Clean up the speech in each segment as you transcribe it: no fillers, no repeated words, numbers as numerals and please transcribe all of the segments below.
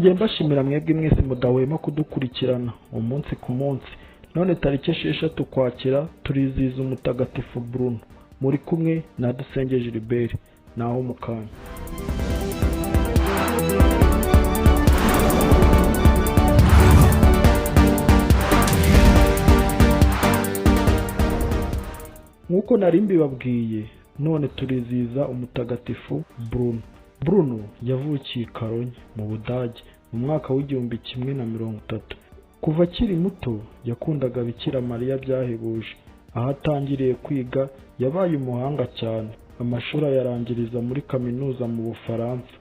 nongeye mbashimira mwebwe mwese mudahwema kudukurikirana umunsi ku munsi. None tariki 6 Ukwakira turizihiza umutagatifu Bruno. Muri kumwe na Dusenge Gilbert. Naho mukanya. Nkuko nari mbibabwiye, none turizihiza umutagatifu Bruno. Bruno yavukiye i Cologne mu Budage mu mwaka w'1130. Kuva akiri muto yakundaga Bikira Mariya byahebuje. Aho atangiriye kwiga yabaye umuhanga cyane. Amashuri ayarangiriza muri kaminuza mu Bufaransa.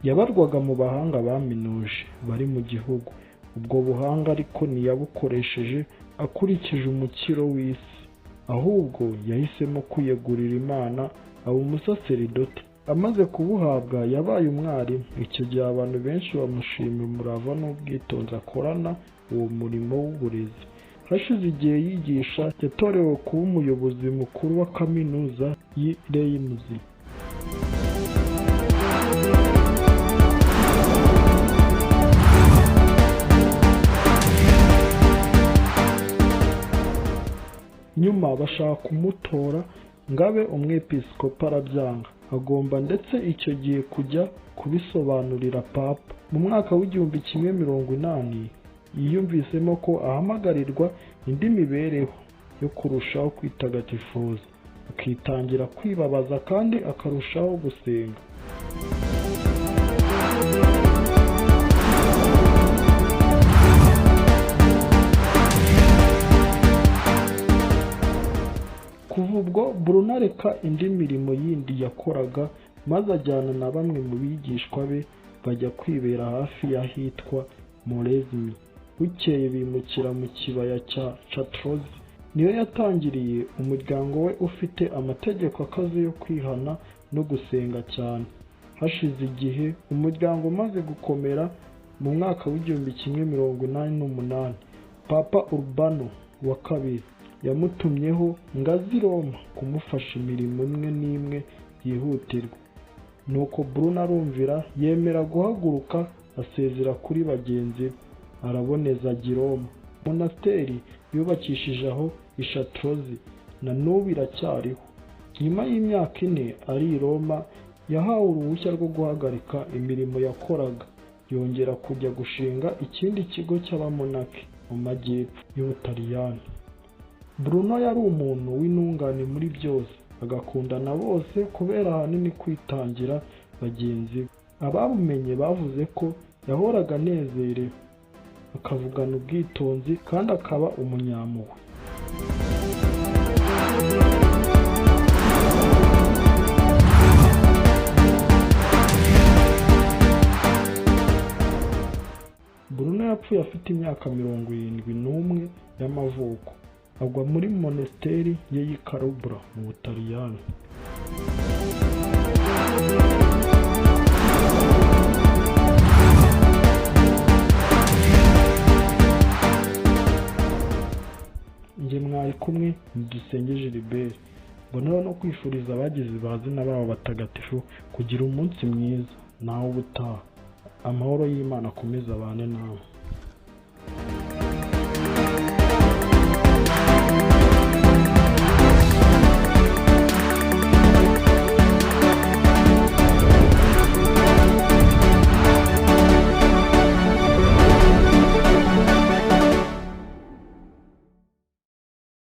Yabarwaga mu bahanga baminuje bari mu gihugu. Ubwo buhanga ariko ntiyabukoresheje akurikije umukiro w'isi, ahubwo yahisemo kwiyegurira Imana aba umusaseridoti. Amaze kubuhabwa yabaye umwarimu. Icyo gihe abantu benshi bamushima umurava n'ubwitonzi akorana uwo murimo w'uburezi. Hashize igihe yigisha, yatorewe kuba umuyobozi mukuru wa kaminuza y'i Reims. Nyuma bashaka kumutora ngabe umwepiskopi arabyanga. Agomba ndetse icyo gihe kujya kubisobanurira Papa. Mu mwaka w'1180 yiyumvisemo ko ahamagarirwa indi mibereho yo kurushaho kwitagatifuza, akitangira kwibabaza kandi akarushaho gusenga. Kuva ubwo Bruno areka indi mirimo yindi yakoraga, maze ajyana na bamwe mu bigishwa be bajya kwibera hafi y'ahitwa Molesme. Bukeye bimukira mu kibaya cya Chartreuse. Niyo yatangiriye umuryango we ufite amategeko akaze yo kwihana no gusenga cyane. Hashize igihe umuryango umaze gukomera, mu mwaka w'1188 Papa Urbano wa kabiri yamutumyeho ngo aze i Roma kumufasha imirimo imwe n'imwe yihutirwa. Nuko Bruno arumvira, yemera guhaguruka asezera kuri bagenzi be, araboneza ajya i Roma. Monasteri yubakishije aho i Chartreuse na n'ubu iracyariho. Nyuma y'imyaka 4 ari i Roma, yahawe uruhushya rwo guhagarika imirimo yakoraga, yongera kujya gushinga ikindi kigo cy'abamonaki mu majyepfo y'Ubutaliyani. Bruno yari umuntu w'intungane muri byose, agakundana bose kubera ahanini kwitangira bagenzi be. Ababumenye bavuze ko yahoraga anezerewe, akavugana ubwitonzi kandi akaba umunyampuhwe. Bruno yapfuye afite imyaka 71 y'amavuko. Agwa muri monasteri ye y'i Carubra mu Butaliyani. Nje mwari kumwe Dusenge Gilbert. Bonaho no kwifuriza abagize bazina babo batagatifu kugira umunsi mwiza. Naho ubutaha. Amahoro y'Imana akomeza abane nawe.